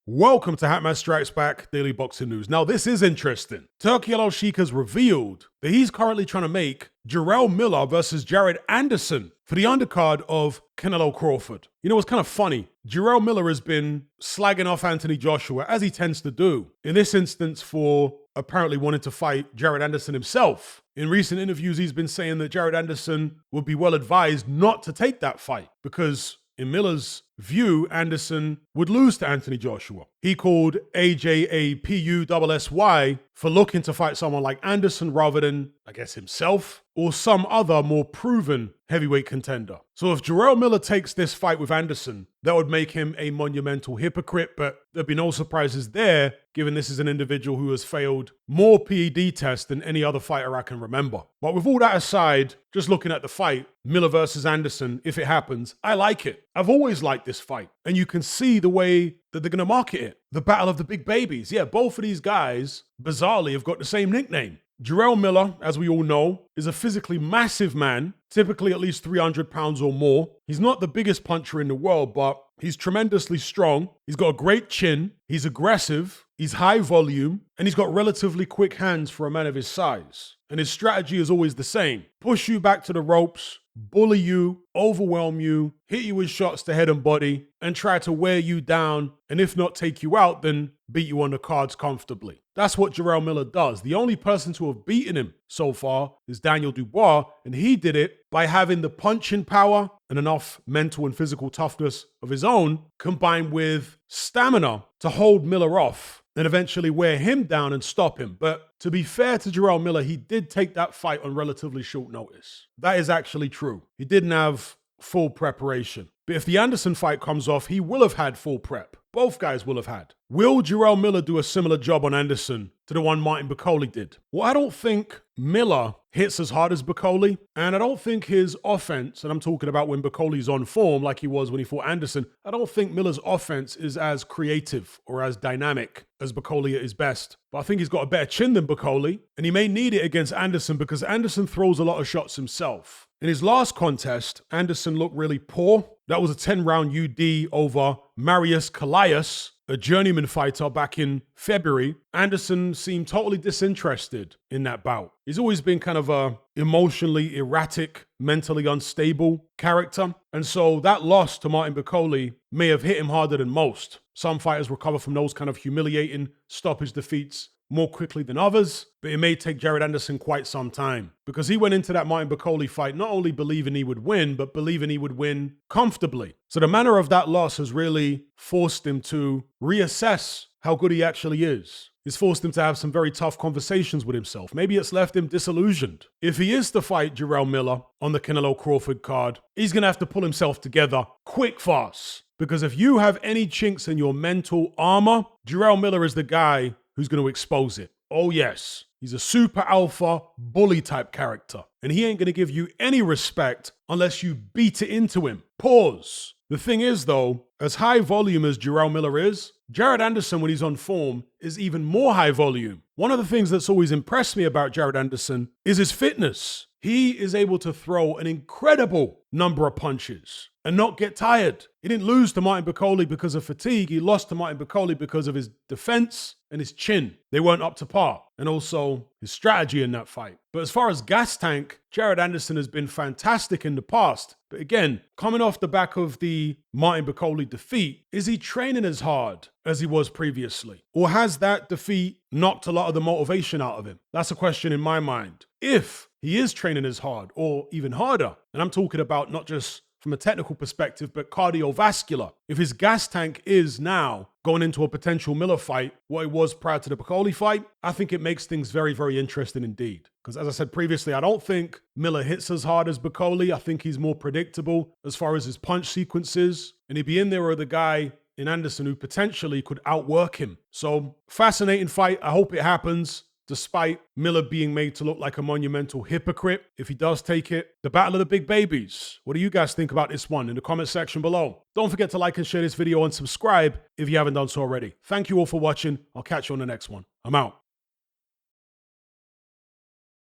Welcome to Hatman Strikes Back Daily Boxing News. Now, this is interesting. Turki Al-Sheikh has revealed that he's currently trying to make Jarrell Miller versus Jared Anderson for the undercard of Canelo Crawford. You know, it's kind of funny. Jarrell Miller has been slagging off Anthony Joshua, as he tends to do, in this instance for apparently wanting to fight Jared Anderson himself. In recent interviews, he's been saying that Jared Anderson would be well advised not to take that fight because in Miller's view, Anderson would lose to Anthony Joshua. He called AJ a PUSSY for looking to fight someone like Anderson rather than, I guess, himself or some other more proven heavyweight contender. So if Jarrell Miller takes this fight with Anderson, that would make him a monumental hypocrite, but there'd be no surprises there, given this is an individual who has failed more PED tests than any other fighter I can remember. But with all that aside, just looking at the fight, Miller versus Anderson, if it happens, I like it. I've always liked this fight. And you can see the way that they're going to market it. The battle of the big babies. Yeah, both of these guys, bizarrely, have got the same nickname. Jarrell Miller, as we all know, is a physically massive man, typically at least 300 pounds or more. He's not the biggest puncher in the world, but he's tremendously strong. He's got a great chin. He's aggressive. He's high volume. And he's got relatively quick hands for a man of his size. And his strategy is always the same. Push you back to the ropes, bully you, overwhelm you, hit you with shots to head and body, and try to wear you down, and if not take you out, then beat you on the cards comfortably. That's what Jarrell Miller does. The only person to have beaten him so far is Daniel Dubois, and he did it by having the punching power and enough mental and physical toughness of his own, combined with stamina to hold Miller off and eventually wear him down and stop him. But to be fair to Jarrell Miller, he did take that fight on relatively short notice. That is actually true. He didn't have full preparation. But if the Anderson fight comes off, he will have had full prep. Both guys will have had. Will Jarrell Miller do a similar job on Anderson to the one Martin Bakole did? Well, I don't think Miller hits as hard as Bakole, and I don't think his offense, and I'm talking about when Bakole's on form like he was when he fought Anderson, I don't think Miller's offense is as creative or as dynamic as Bakole at his best. But I think he's got a better chin than Bakole, and he may need it against Anderson because Anderson throws a lot of shots himself. In his last contest, Anderson looked really poor. That was a 10-round UD over Marius Callias, a journeyman fighter back in February. Anderson seemed totally disinterested in that bout. He's always been kind of a emotionally erratic, mentally unstable character. And so that loss to Martin Bakole may have hit him harder than most. Some fighters recover from those kind of humiliating stoppage defeats more quickly than others, but it may take Jared Anderson quite some time because he went into that Martin Bakole fight not only believing he would win, but believing he would win comfortably. So the manner of that loss has really forced him to reassess how good he actually is. It's forced him to have some very tough conversations with himself. Maybe it's left him disillusioned. If he is to fight Jarrell Miller on the Canelo Crawford card, he's going to have to pull himself together quick fast. Because if you have any chinks in your mental armor, Jarrell Miller is the guy who's going to expose it. Oh yes, he's a super alpha bully type character. And he ain't going to give you any respect unless you beat it into him. Pause. The thing is though, as high volume as Jarrell Miller is, Jared Anderson, when he's on form, is even more high volume. One of the things that's always impressed me about Jared Anderson is his fitness. He is able to throw an incredible number of punches and not get tired. He didn't lose to Martin Bakole because of fatigue. He lost to Martin Bakole because of his defense and his chin. They weren't up to par. And also his strategy in that fight. But as far as gas tank, Jared Anderson has been fantastic in the past. But again, coming off the back of the Martin Bakole defeat, is he training as hard as he was previously? Or has that defeat knocked a lot of the motivation out of him? That's a question in my mind. If he is training as hard or even harder, and I'm talking about not just from a technical perspective, but cardiovascular. If his gas tank is now going into a potential Miller fight, what it was prior to the Bakole fight, I think it makes things very, very interesting indeed. Because as I said previously, I don't think Miller hits as hard as Bakole. I think he's more predictable as far as his punch sequences. And he'd be in there with a guy in Anderson who potentially could outwork him. So fascinating fight. I hope it happens. Despite Miller being made to look like a monumental hypocrite, if he does take it. The battle of the big babies. What do you guys think about this one in the comment section below? Don't forget to like and share this video and subscribe if you haven't done so already. Thank you all for watching. I'll catch you on the next one. I'm out.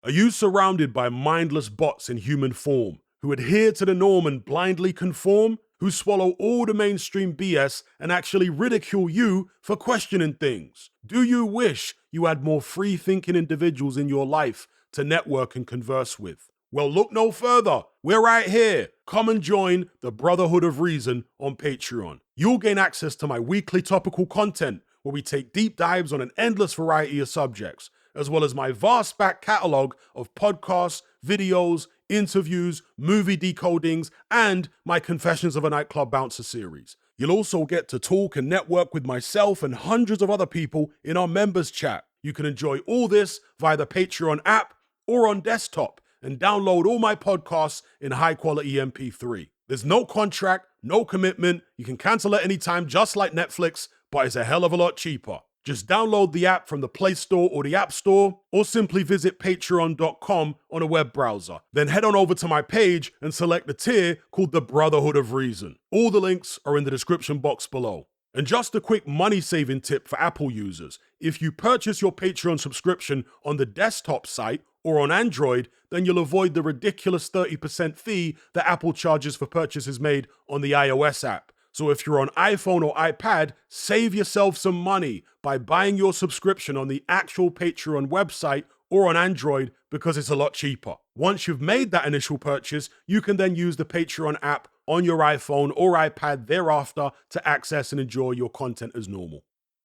Are you surrounded by mindless bots in human form who adhere to the norm and blindly conform? who swallow all the mainstream BS and actually ridicule you for questioning things. Do you wish you had more free-thinking individuals in your life to network and converse with? Well, look no further. We're right here. Come and join the Brotherhood of Reason on Patreon. You'll gain access to my weekly topical content where we take deep dives on an endless variety of subjects, as well as my vast back catalogue of podcasts, videos, interviews, movie decodings, and my Confessions of a Nightclub Bouncer series. You'll also get to talk and network with myself and hundreds of other people in our members chat. You can enjoy all this via the Patreon app or on desktop, and download all my podcasts in high-quality MP3. There's no contract, no commitment. You can cancel at any time, just like Netflix, but it's a hell of a lot cheaper. Just download the app from the Play Store or the App Store, or simply visit patreon.com on a web browser. Then head on over to my page and select the tier called the Brotherhood of Reason. All the links are in the description box below. And just a quick money-saving tip for Apple users. If you purchase your Patreon subscription on the desktop site or on Android, then you'll avoid the ridiculous 30% fee that Apple charges for purchases made on the iOS app. So if you're on iPhone or iPad, save yourself some money by buying your subscription on the actual Patreon website or on Android, because it's a lot cheaper. Once you've made that initial purchase, you can then use the Patreon app on your iPhone or iPad thereafter to access and enjoy your content as normal.